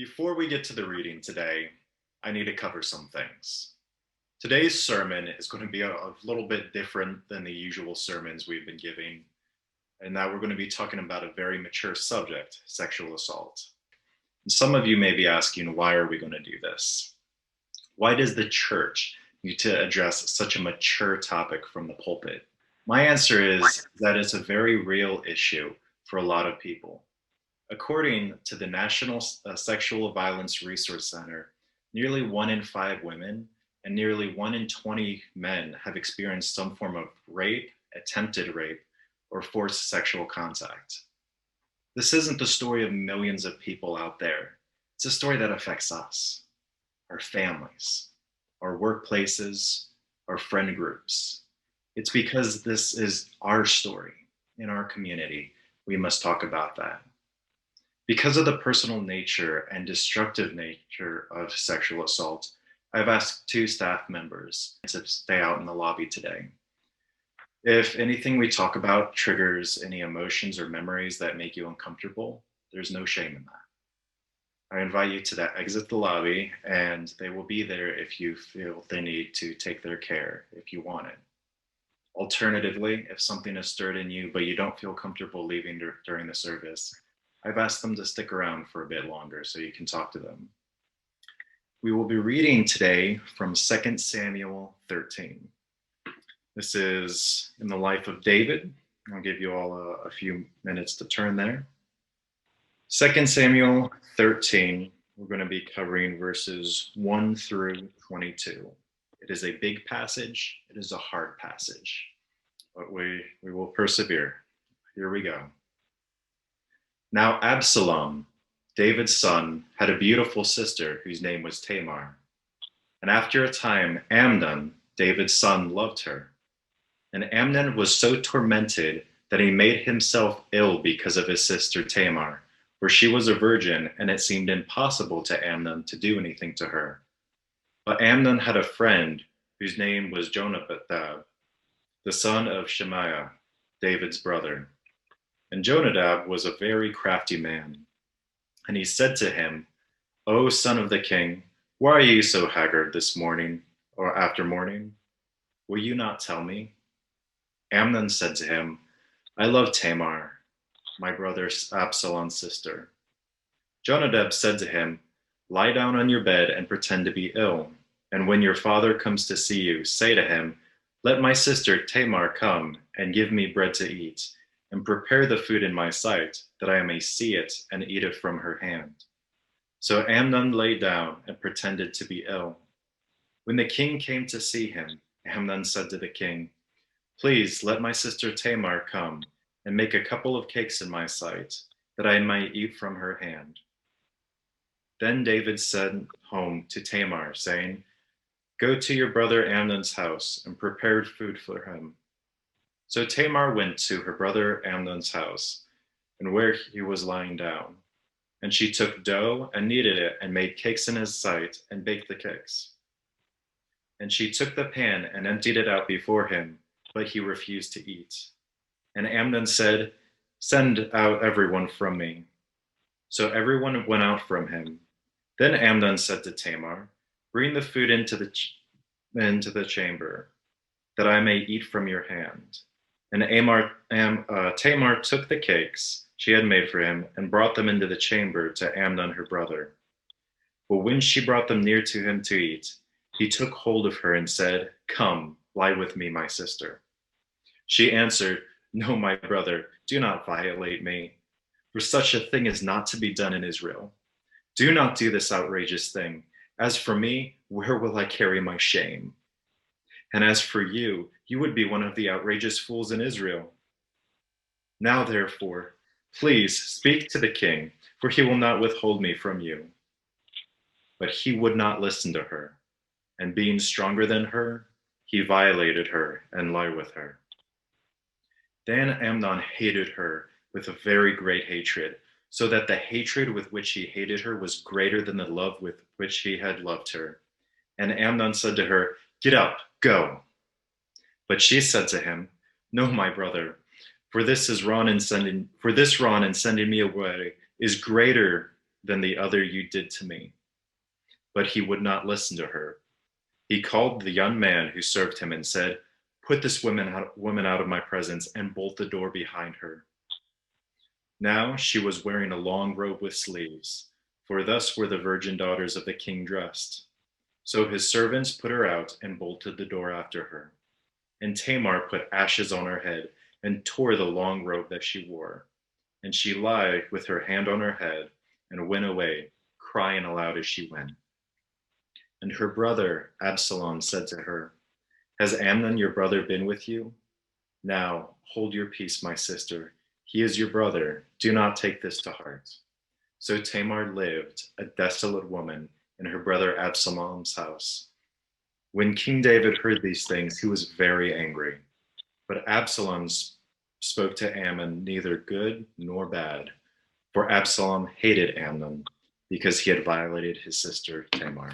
Before we get to the reading today, I need to cover some things. Today's sermon is going to be a little bit different than the usual sermons we've been giving, and that we're going to be talking about a very mature subject, sexual assault. And some of you may be asking, why are we going to do this? Why does the church need to address such a mature topic from the pulpit? My answer is that it's a very real issue for a lot of people. According to the National Sexual Violence Resource Center, nearly 1 in 5 women and nearly 1 in 20 men have experienced some form of rape, attempted rape, or forced sexual contact. This isn't the story of millions of people out there. It's a story that affects us, our families, our workplaces, our friend groups. It's because this is our story in our community. We must talk about that. Because of the personal nature and destructive nature of sexual assault, I've asked 2 staff members to stay out in the lobby today. If anything we talk about triggers any emotions or memories that make you uncomfortable, there's no shame in that. I invite you to exit the lobby, and they will be there if you feel the need to take their care if you want it. Alternatively, if something is stirred in you but you don't feel comfortable leaving during the service, I've asked them to stick around for a bit longer so you can talk to them. We will be reading today from 2 Samuel 13. This is in the life of David. I'll give you all a few minutes to turn there. 2 Samuel 13, we're going to be covering verses 1 through 22. It is a big passage. It is a hard passage, but we will persevere. Here we go. Now Absalom, David's son, had a beautiful sister whose name was Tamar. And after a time, Amnon, David's son, loved her. And Amnon was so tormented that he made himself ill because of his sister Tamar, for she was a virgin, and it seemed impossible to Amnon to do anything to her. But Amnon had a friend whose name was Jonadab, the son of Shemaiah, David's brother. And Jonadab was a very crafty man. And he said to him, O son of the king, why are you so haggard this morning or after morning? Will you not tell me? Amnon said to him, I love Tamar, my brother Absalom's sister. Jonadab said to him, lie down on your bed and pretend to be ill. And when your father comes to see you, say to him, let my sister Tamar come and give me bread to eat, and prepare the food in my sight, that I may see it and eat it from her hand. So Amnon lay down and pretended to be ill. When the king came to see him, Amnon said to the king, please let my sister Tamar come and make a couple of cakes in my sight, that I might eat from her hand. Then David sent home to Tamar, saying, go to your brother Amnon's house and prepare food for him. So Tamar went to her brother Amnon's house, and where he was lying down. And she took dough and kneaded it, and made cakes in his sight, and baked the cakes. And she took the pan and emptied it out before him, but he refused to eat. And Amnon said, send out everyone from me. So everyone went out from him. Then Amnon said to Tamar, bring the food into the chamber, that I may eat from your hand. And Tamar took the cakes she had made for him and brought them into the chamber to Amnon her brother. But when she brought them near to him to eat, he took hold of her and said, come, lie with me, my sister. She answered, no, my brother, do not violate me, for such a thing is not to be done in Israel. Do not do this outrageous thing. As for me, where will I carry my shame? And as for you, you would be one of the outrageous fools in Israel. Now, therefore, please speak to the king, for he will not withhold me from you. But he would not listen to her, and being stronger than her, he violated her and lay with her. Then Amnon hated her with a very great hatred, so that the hatred with which he hated her was greater than the love with which he had loved her. And Amnon said to her, get up, go. But she said to him, no, my brother, for this wrong in sending me away is greater than the other you did to me." But he would not listen to her. He called the young man who served him and said, "Put this woman out of my presence and bolt the door behind her." Now she was wearing a long robe with sleeves, for thus were the virgin daughters of the king dressed. So his servants put her out and bolted the door after her. And Tamar put ashes on her head and tore the long robe that she wore. And she lay with her hand on her head and went away, crying aloud as she went. And her brother Absalom said to her, "Has Amnon your brother been with you? Now hold your peace, my sister. He is your brother. Do not take this to heart." So Tamar lived, a desolate woman, in her brother Absalom's house. When King David heard these things, he was very angry. But Absalom spoke to Amnon neither good nor bad, for Absalom hated Amnon because he had violated his sister Tamar.